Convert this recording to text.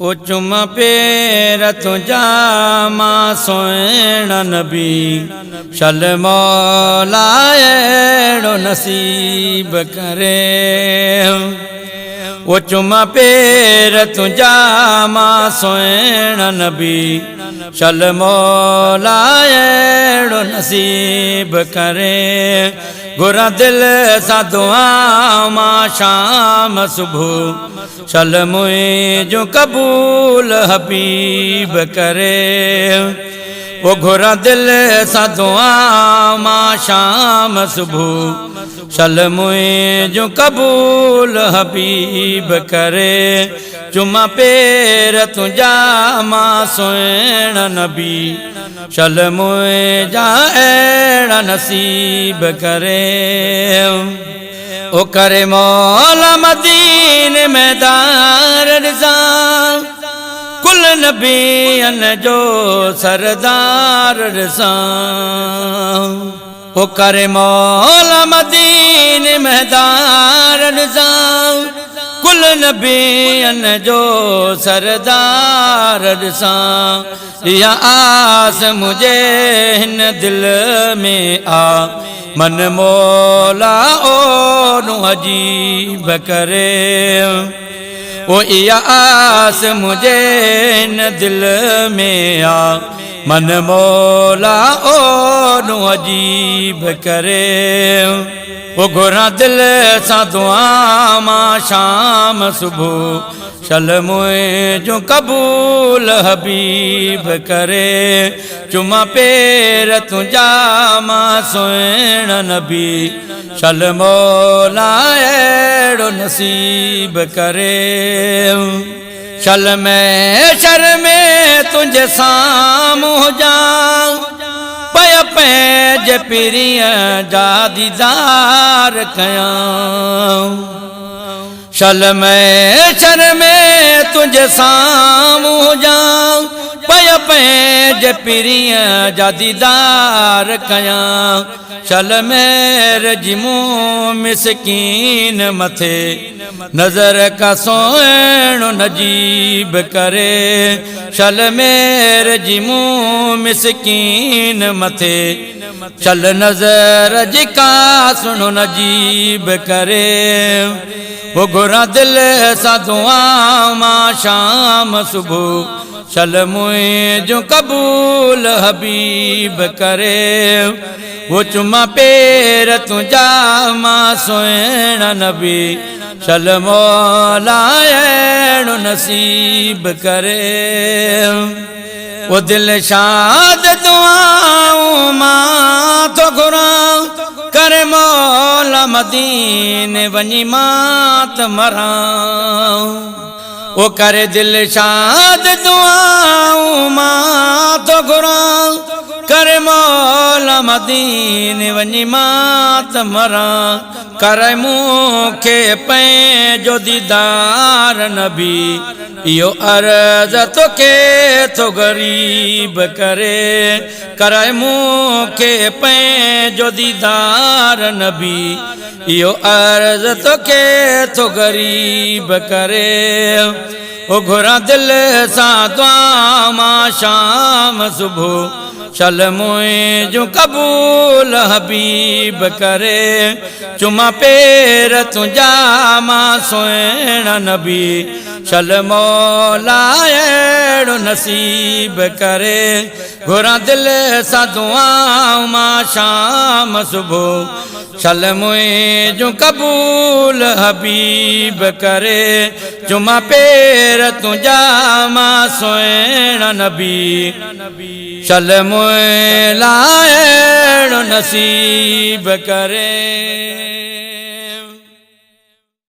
ओ चुम पेर तुझा मां सोहणा नबी शल मौला अहिड़ो नसीब करे। ओ चुम पेर तुझा मां सोहणा नबी शल मौला अहिड़ो नसीब करे। घुरा दिल सां दुआ मां शाम सुबह शल मुंहिंजो कबूल हबीब करे। वो घुरा दिल सां दुआ मां शाम सुबह शल मुंहिंजो कबूल हबीब करे। चुमा पेर तुझा मां सोहणा नबी शल मुंहिंजा अहिड़ा नसीब करे। ओ करे मौला मदीने में दार रिज़ां कुल नबियन जो सरदार रिज़ां। ओ करे मौला मदीने में दार रिज़ां कुल नबियन जो सरदार रिज़ां। या आस मुझे हिन दिल में आ मन मौला ओ अजीब करे। ओ इया आस मुझे हिन दिल में आ मन मौला ओ अजीब करे। वो घुरा दिल सां दुआ मां शाम सुबह शल मुंहिंजो कबूल हबीब करे। चुमा पेर तुझा मां सोहणा नबी शल मौला अहिड़ो नसीब करे। शल में शर में तुंहिंजे साम्हूं हुजां पय पंहिंजे पीरीअ जा दीदार कयां। शल में शर में तुंहिंजे साम्हूं हुजां पय पंहिंजे पीरीअ जा दीदार कयां। शल में रजिमूं मिसकीन मथे नज़र का सोहणो नजीब करे। शल में रजिमूं मिसकीन मथे चल नज़र जिका सुनो नजीब करे। वो घुरा दिल सां दुआ मां शाम सुबह शल मुंहिंजो कबूल हबीब करे। वो चुमा पेर तुझा मां सोहणा नबी शल मौला अहिड़ो नसीब करे। वो दिल शाद दुआऊं मां तो घुरां करे मौला मदीने वञी मां त मरां। वो करे दिल शाद दुआऊं मां तो घुरां करे मौला मदीने वञी मां त मरां। करे मूंखे पंहिंजो दीदार नबी इहो अर्ज़ तोखे थो गरीब करे। करे मूंखे पंहिंजो दीदार नबी इहो अर्ज़ तोखे थो गरीब करे। ओ घुरा दिल सां दुआ मां शाम सुबह शल मुंहिंजो कबूल हबीब करे। चुमा पेर तुझा मां सोहणा नबी शल मौला अहिड़ो नसीब करे। घुरा दिल सां दुआ मां शाम सुबह शल मुंहिंजो कबूल हबीब करे। चुमा पेर तुझा मां सोहणा नबी शल मुंहिंजा अहिड़ो नसीब करे।